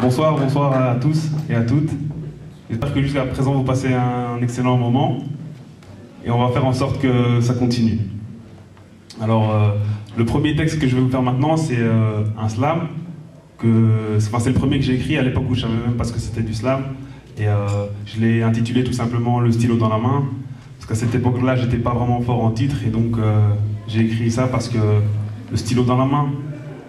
Bonsoir, bonsoir à tous et à toutes. J'espère que jusqu'à présent vous passez un excellent moment et on va faire en sorte que ça continue. Alors, le premier texte que je vais vous faire maintenant, c'est un slam. C'est le premier que j'ai écrit à l'époque où je savais même pas ce que c'était du slam. Et je l'ai intitulé tout simplement Le stylo dans la main. Parce qu'à cette époque-là, j'étais pas vraiment fort en titre et donc j'ai écrit ça parce que le stylo dans la main,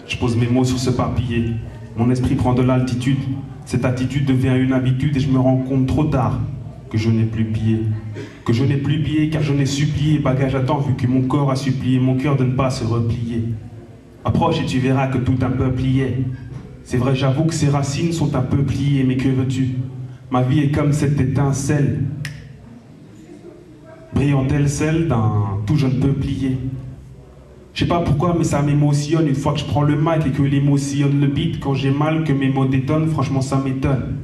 je pose mes mots sur ce papier. Mon esprit prend de l'altitude. Cette attitude devient une habitude et je me rends compte trop tard que je n'ai plus pied. Que je n'ai plus pied car je n'ai supplié bagage à temps vu que mon corps a supplié mon cœur de ne pas se replier. Approche et tu verras que tout un peuple y est. C'est vrai, j'avoue que ses racines sont un peu pliées, mais que veux-tu? Ma vie est comme cette étincelle, brillant-elle celle d'un tout jeune peuplier. Je sais pas pourquoi, mais ça m'émotionne une fois que je prends le mic et que l'émotion le beat. Quand j'ai mal, que mes mots détonnent, franchement ça m'étonne.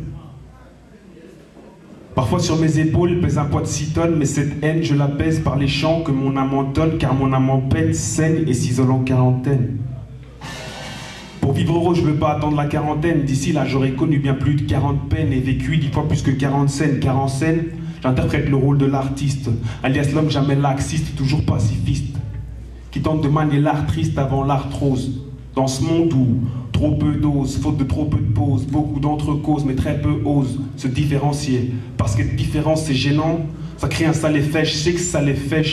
Parfois sur mes épaules pèse un poids de 6 tonnes, mais cette haine je la baise par les chants que mon âme entonne, car mon âme en peine saigne et s'isole en quarantaine. Pour vivre heureux, je veux pas attendre la quarantaine. D'ici là, j'aurais connu bien plus de 40 peines et vécu 10 fois plus que 40 scènes. Car en scène, j'interprète le rôle de l'artiste, alias l'homme jamais laxiste, toujours pacifiste, qui tente de manier l'art triste avant l'arthrose. Dans ce monde où trop peu d'ose, faute de trop peu de pause, beaucoup d'entre-causes, mais très peu osent se différencier. Parce qu'être différent, c'est gênant, ça crée un sale effet, je sais que ça les fait.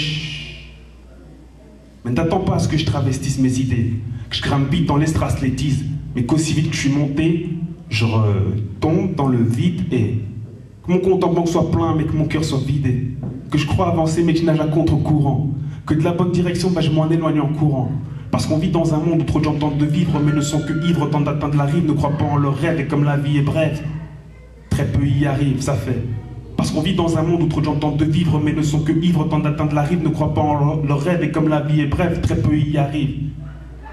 Mais ne t'attends pas à ce que je travestisse mes idées, que je grimpe vite dans l'estrace-létise, mais qu'aussi vite que je suis monté, je retombe dans le vide et que mon compte en banque soit plein, mais que mon cœur soit vidé. Que je crois avancer, mais que je nage à contre-courant. Que de la bonne direction, je m'en éloigne en courant. Parce qu'on vit dans un monde où trop de gens tentent de vivre, mais ne sont que ivres, tentent d'atteindre la rive, ne croient pas en leurs rêves, et comme la vie est brève, très peu y arrivent, ça fait. Parce qu'on vit dans un monde où trop de gens tentent de vivre, mais ne sont que ivres, tentent d'atteindre la rive, ne croient pas en leurs rêves, et comme la vie est brève, très peu y arrivent.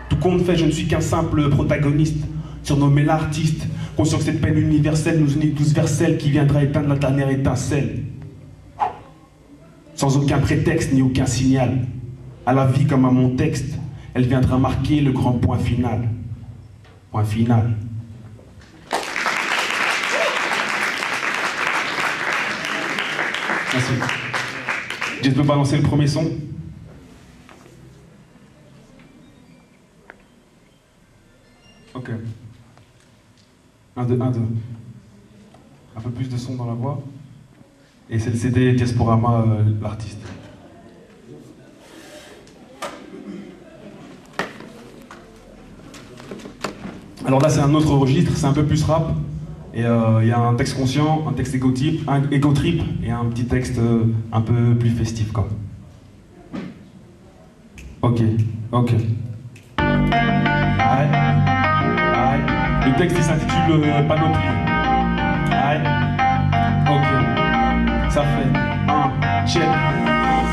Tout compte fait, je ne suis qu'un simple protagoniste, surnommé l'artiste, conscient que cette peine universelle nous unit tous vers celle qui viendra éteindre la dernière étincelle. Sans aucun prétexte ni aucun signal, à la vie comme à mon texte, elle viendra marquer le grand point final. Point final. Merci. Je peux balancer le premier son. Ok. 1, 2, 1, 2. Un peu plus de son dans la voix. Et c'est le CD Diasporama, l'artiste. Alors là, c'est un autre registre, c'est un peu plus rap. Et il y a un texte conscient, un texte égo trip et un petit texte un peu plus festif, quoi. Ok, ok. Aïe, aïe. Le texte, il s'intitule Panoplie. Aïe, ok. Ça fait un check.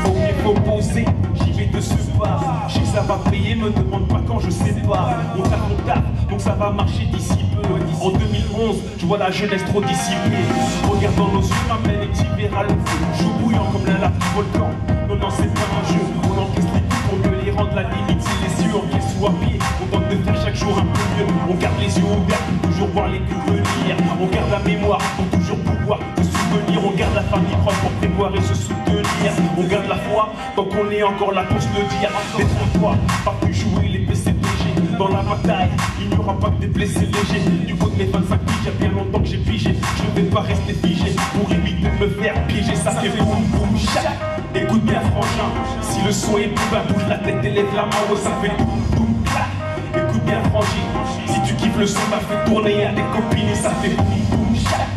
Ok, faut poser, j'y vais de ce pas. Je sais que ça va payer, me demande pas quand, je sais pas. On tape, donc ça va marcher d'ici peu. En 2011, je vois la jeunesse trop dissipée. Regarde dans nos yeux, ramène et tu verras le feu. Joue bouillant comme la lave du volcan. Non, c'est pas un jeu. On encaisse les coups pour mieux les rendre. La limite, c'est les yeux, encaisse ou à pied. On tente de faire chaque jour un peu mieux. On garde les yeux ouverts pour toujours voir les coups venir. On garde la mémoire pour toujours pouvoir se souvenir. On garde la famille proche pour prévoir et se soutenir. On garde la foi tant qu'on est encore là pour se le dire. Détrompe-toi, pas plus jouer les PCPG. Dans la bataille, il n'y aura pas que des blessés légers. Du coup de mes 25 piges, il y a bien longtemps que j'ai pigé. Je ne vais pas rester figé pour éviter de me faire piéger. Ça fait boum boum chac. Écoute bien frangin, si le son est boum, bouge la tête et lève la main, oh, ça fait boum boum clac. Écoute bien frangin, si tu kiffes le son, bah fais tourner à tes copines et ça fait boum boum chac.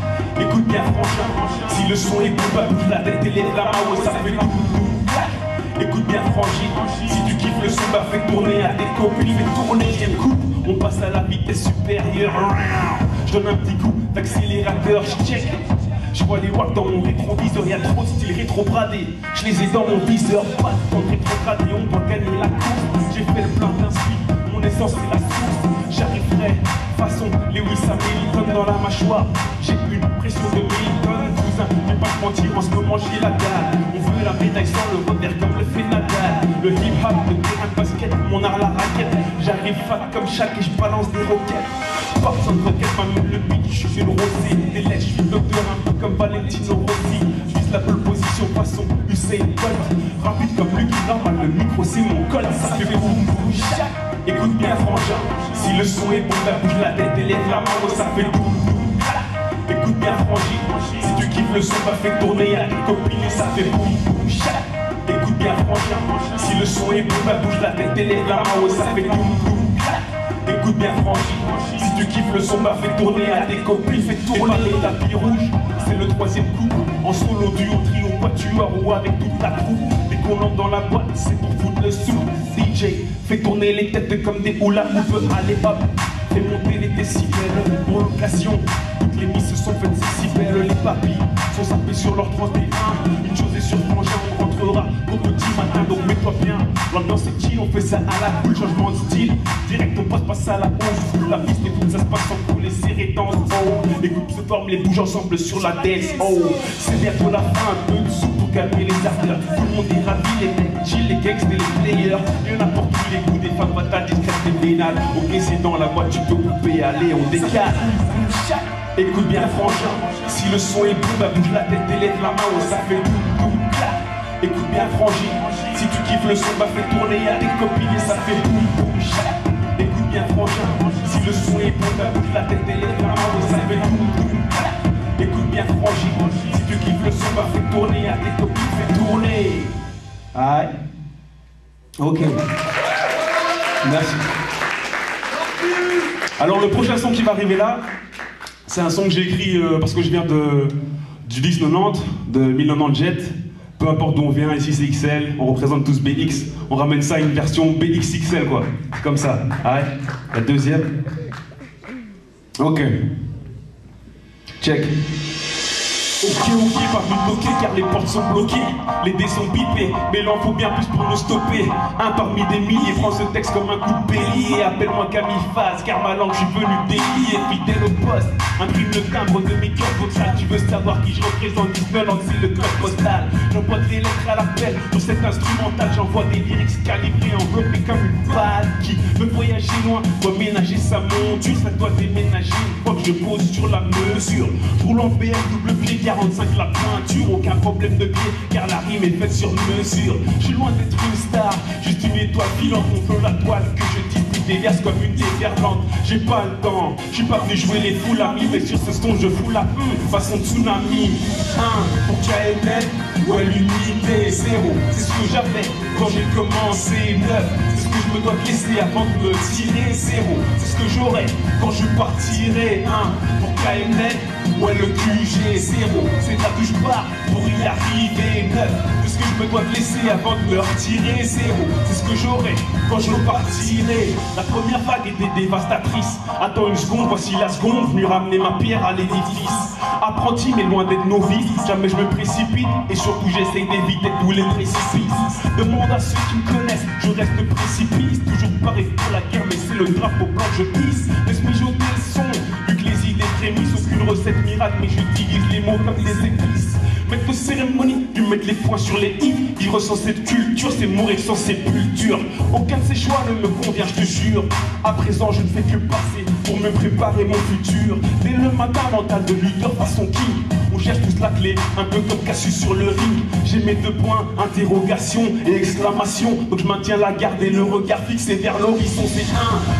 Écoute bien frangin, si le son est boum, bouge la tête et lève la main, oh, ça fait boum boum clac. Écoute bien frangin, si tu kiffes le son, bah fais tourner à tes copines, fais tourner, viens coupe, on passe à la vitesse supérieure. Je donne un petit coup d'accélérateur, je check. Je vois les walks dans mon rétroviseur, y'a trop de style rétrobradé. Je les ai dans mon viseur, pas de temps de rétrogradé, on doit gagner la course. J'ai fait le plein d'inspi, mon essence c'est la source. J'arriverai, façon Lewis Hamilton dans la mâchoire. J'ai une pression de Milton, cousin, je vais pas te mentir, en ce moment j'ai la dalle. On veut la médaille sans le revers comme le fait Nadal. Le hip-hop, le terrain de basket, mon art la raquette. J'arrive fat comme chaque et je balance des roquettes. Pas besoin de requête, même le beat, je suis une rosée. Des lettres, je suis docteur, un peu comme Valentino Rossi. Je vise la pole position façon Usain Bolt. Rapide comme Lucky normal, le micro c'est mon col. Ça fait boum boum chac. Écoute bien frangin, si le son est bon, bah bouge la tête et lève la main, oh, ça fait boum boum clac. Écoute bien frangin, si tu kiffes le son, bah fais tourner à tes copines et ça fait boum boum chac. Écoute bien frangin, si le son est bon, bah bouge la tête et lève la main, oh, ça fait boum boum clac. Écoute bien frangin, si tu kiffes le son, bah fais tourner à tes copines, fais tourner les tapis rouges. C'est le troisième coup, en solo, duo, trio, quatuor ou avec toute la troupe. Dès qu'on entre dans la boîte, c'est pour foutre le sou. DJ, fais tourner les têtes comme des hula hoop. Allez hop, fais monter les décibels. Pour l'occasion, toutes les misses se sont faites si belles. Les papilles sont sapés sur leur 31. Une chose est sûre, frangin, on rentrera au petit matin, donc mets-toi bien. L'ambiance est chill, on fait ça à la cool, changement de style. Direct, on passe à la 11. La piste et tout, ça se passe sans couler, serré dans oh. Les groupes se forment, les bougent ensemble sur la dance. Oh, c'est bientôt la fin, un peu de soupe pour calmer les ardeurs. Tout le monde est ravi, les mecs chill, les gangs et les players. Il y en a pour tous les goûts, des femmes fatales, discrètes et vénales. Ok, c'est dans la boîte, tu peux couper, allez, on décale. Écoute bien frangin, si le son est bon, bah bouge la tête et lève la main, oh, ça fait boum boum clac. Écoute bien frangin, si tu kiffes le son, bah fais tourner à tes copines et ça fait boum boum chac. Écoute bien frangin, si le son est bon, bah bouge la tête et lève la main, oh, ça fait boum boum clac. Écoute bien frangin, si tu kiffes le son, bah fais tourner à tes copines, fais tourner. Aïe. Ok. Merci. Alors le prochain son qui va arriver là, c'est un son que j'ai écrit parce que je viens du 1090, de 1090 Jet. Peu importe d'où on vient, ici c'est XL, on représente tous BX. On ramène ça à une version BXXL quoi. Comme ça. Allez, la deuxième. Ok. Check. Ok, pas plus bloqué car les portes sont bloquées. Les dés sont bipés, mais l'en faut bien plus pour nous stopper. Un parmi des milliers prend ce texte comme un coup de bélier. Appelle-moi Camille Faz, car ma langue je suis venu délier. Fidèle au poste, imprime le timbre de mes codes vocales. Tu veux savoir qui je représente, Disneyland, c'est le code postal. J'envoie des lettres à l'appel, pour cet instrumental j'envoie des lyrics calibrés, enveloppés comme une balle. Qui veut voyager loin, doit ménager sa monture. Ça doit déménager une fois que je pose sur la mesure. Je roule en BM, double pied, 45 la pointure, aucun problème de pied, car la rime est faite sur mesure. Je suis loin d'être une star, juste une étoile filante, mon feu la toile que je dispute déverse comme une déferlante. J'ai pas le temps, je suis pas venu jouer les fous amis, mais sur ce son je fous la façon tsunami. 1 pour KML, ouais l'unité 0, c'est ce que j'avais quand j'ai commencé. 9, c'est ce que je me dois te laisser avant de me tirer. 0, c'est ce que j'aurai quand je partirai. 1 pour KML, ouais le QG 0, c'est là que je pars pour y arriver. 9, c'est ce que je me dois te laisser avant de me retirer. 0, c'est ce que j'aurai quand je partirai. La première vague était dévastatrice. Attends une seconde, voici la seconde, venu ramener ma pierre à l'édifice. Apprenti mais loin d'être novice, jamais je me précipite et surtout j'essaye d'éviter tous les précipices. Demande à ceux qui me connaissent, je reste précipice. Toujours pareil pour la guerre mais c'est le drapeau blanc que je pisse. Laisse mijoter le son, vu que les idées frémissent. Aucune recette miracle mais j'utilise les mots comme des épices. Maître de cérémonie, du mettre les points sur les i. Vivre sans cette culture, c'est mourir sans sépulture. Aucun de ces choix ne me convient, je te jure. À présent, je ne fais que passer pour me préparer mon futur. Dès le matin, mental de lutteur façon king. On cherche tous la clé, un peu comme Cassius sur le ring. J'ai mes 2 points, interrogation et exclamation. Donc je maintiens la garde et le regard fixé vers l'horizon. C'est 1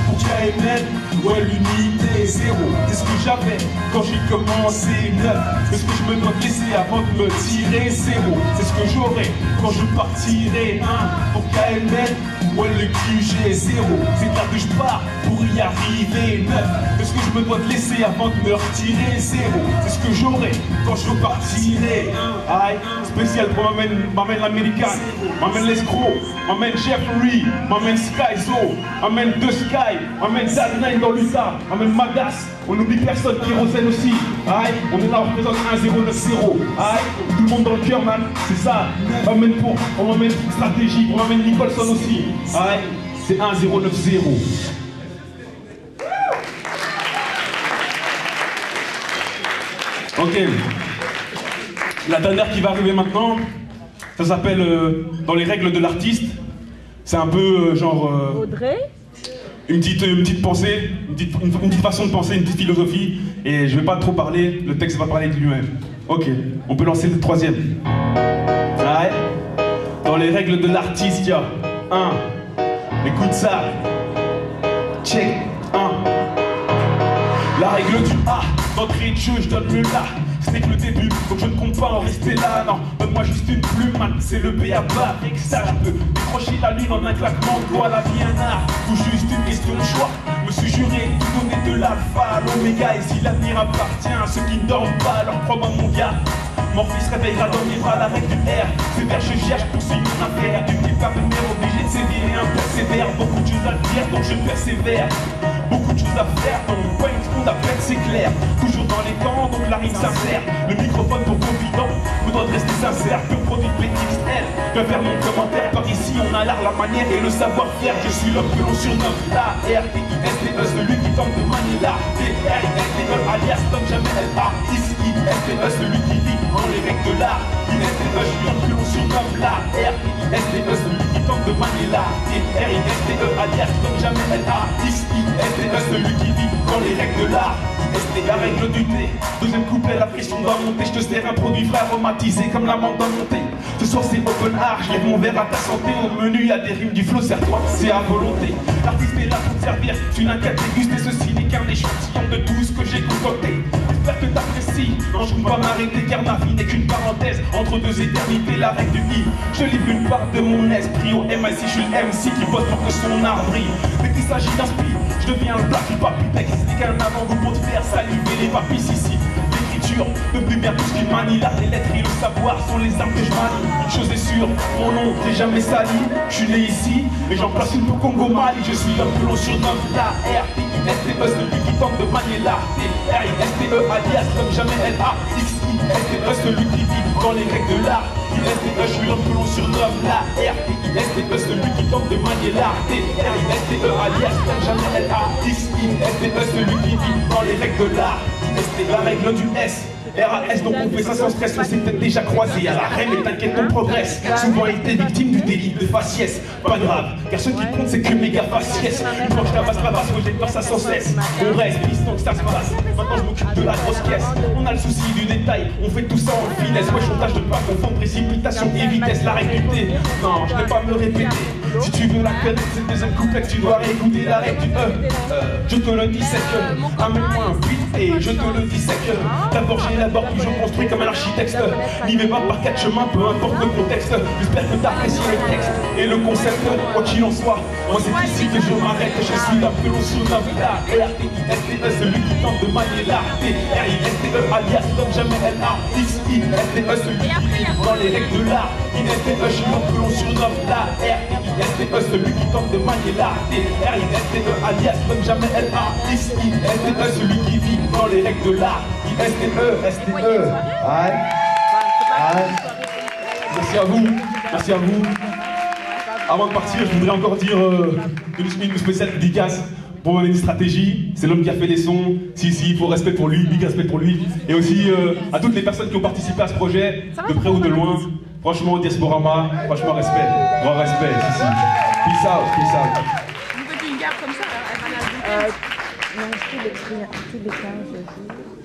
pour KML, ouais l'unité 0, c'est ce que j'avais quand j'ai commencé. 9, c'est ce que je me dois te laisser avant de me tirer. 0, c'est ce que j'aurai quand je partirai. 1 pour KML, ouais le QG 0, c'est là que je pars pour y arriver. 9, c'est ce que je me dois te laisser avant de me retirer. 0, c'est ce que j'aurai quand je partirai. Aïe, spécial pour m'amène l'américaine, m'amène l'escroc, m'amène Jeffrey, m'amène Skyzo, m'amène The Sky, m'amène Zadnine dans l'UTA, m'amène Magas. On n'oublie personne, Kérosène aussi. Aïe, on est là, on représente 1090. Aïe, tout le monde dans le cœur, man, c'est ça. On m'amène Stratégie, on m'amène Nicholson aussi. Aïe, c'est 1090. Ok. La dernière qui va arriver maintenant, ça s'appelle Dans les règles de l'artiste. C'est un peu genre... Audrey? une petite pensée, une petite façon de penser, une petite philosophie, et je vais pas trop parler, le texte va parler de lui-même. Ok, on peut lancer le troisième. Ouais. Dans les règles de l'artiste, il y a 1. Écoute ça. Check 1. La règle du A, d'entrée de jeu, je donne le La. Ce n'est que le début, donc je ne compte pas en rester là, non. Donne-moi juste une plume, man, c'est le B.A.B.A. Avec ça, je peux décrocher la lune en un claquement de doigts. La vie un art, ou juste une question de choix. Me suis juré de donner de l'alpha à l'oméga. Et si l'avenir appartient à ceux qui ne dorment pas, alors crois-moi mon gars, mon fils réveillera dans mes bras la règle du R. C'est vers je cherche pour suivre mon affaire. Du petit partenaire obligé de sévir et un persévère. Beaucoup de choses à dire, donc je persévère. Beaucoup de choses à faire, dans mon point on appelle c'est clair. Toujours dans les temps, donc la rime s'insère. Le microphone pour confident, me doit de rester sincère. Que produit PXL, viens faire mon commentaire. Par ici on a l'art, la manière et le savoir-faire. Je suis l'homme que l'on surnomme la R-I-S-T-E, celui qui tente de manier l'art. D-R-I-S-T-E, alias comme jamais L-A. I-S-I-S-T-E, celui qui vit dans les règles de l'art. I-S-T-E, je suis l'homme que l'on surnomme la R-I-S-T-E, celui qui tente de manier l'art. D-R-I-S-T-E, alias comme jamais L-A. I-S-I-S-T-E, celui qui vit dans les règles de l'art. C'était la règle du thé. Deuxième couplet, la pression doit monter. Je te sers un produit frais aromatisé comme l'amande dans mon thé. Ce soir c'est open art, je lève mon verre à ta santé. Au menu y'a des rimes du flow, serre-toi, c'est à volonté. L'artiste est là pour te servir, tu n'as qu'à déguster. Ceci n'est qu'un échantillon de tout ce que j'ai concocté. J'espère que t'apprécies, non je ne peux pas m'arrêter car ma vie n'est qu'une parenthèse entre deux éternités, la règle du I. Je livre une part de mon esprit au MIC, je suis le MC qui bosse pour que son art brille. Dès qu'il s'agit d'inspirer, je deviens le plat qui papy texte. C'est qu'un avant-goût pour te faire saliver les papilles ici. L'écriture, ne plus bien tout ce qui manie. L'art, les lettres et le savoir sont les armes que je manie. Une chose est sûre, mon nom n'est jamais sali. Je suis né ici, et j'en place une pour Congo Mali. Je suis l'homme que l'on surnomme la R-I-S-T-E, celui qui tente de manier l'art. R-I-S-T-E, alias comme jamais L-A-X-I-S-T-E, celui qui vit dans les règles de l'art. I-S-T-E, je suis l'homme que l'on surnomme la R-I-S-T-E, celui qui tente de manier l'art. R-I-S-T-E, alias comme jamais L-A-X-I-S-T-E, celui qui vit dans les règles de l'art. C'était la règle du S. RAS, donc on fait ça sans stress, on s'est peut-être déjà croisé à la reine, mais t'inquiète, on progresse. Souvent été victime du délit de faciès. Pas grave, car ce qui compte c'est que méga faciès. Une fois que je tabasse la basse, moi j'ai peur ça sans cesse. On reste, piste tant que ça se passe. Maintenant je m'occupe de la grosse caisse. On a le souci du détail, on fait tout ça en finesse. Wesh, on tâche de pas confondre précipitation et vitesse. La règle du T, non, je vais pas me répéter. Si tu veux la connaître, c'est le deuxième couplet, tu dois réécouter la règle du E. Je te le dis, c'est que amène-moi un beat et je te le dis, c'est que d'abord j'élabore puis je construis comme un architecte. N'y vais pas par quatre chemins, peu importe le contexte. J'espère que t'apprécies le texte et le concept. Quoi qu'il en soit, moi c'est ici que je m'arrête. Je suis là que l'on surnomme la R-I-S-T-E, celui qui tente de manier l'art. R-I-S-T-E, alias comme jamais L-A-X-I-S-T-E, celui qui vit dans les règles de l'art. I-S-T-E, je suis là que l'on surnomme la R-I-S-T-E, celui qui tente de manier l'art. R-I-S-T-E, alias comme jamais L-A-X-I-S-T-E, celui qui vit dans les règles de l'art. I-S-T-E, S-T-E. Aïe. Aïe. Merci à vous. Merci à vous. Avant de partir, je voudrais encore dire une spéciale dédicace pour une stratégie. C'est l'homme qui a fait les sons. Si, il faut respect pour lui, big respect pour lui. Et aussi à toutes les personnes qui ont participé à ce projet, de près ou de loin. Franchement, Diasporama, franchement, respect. Grand respect, si. Peace out, peace out. Vous faites une garde comme ça, elle va la non, tous les 15 jours.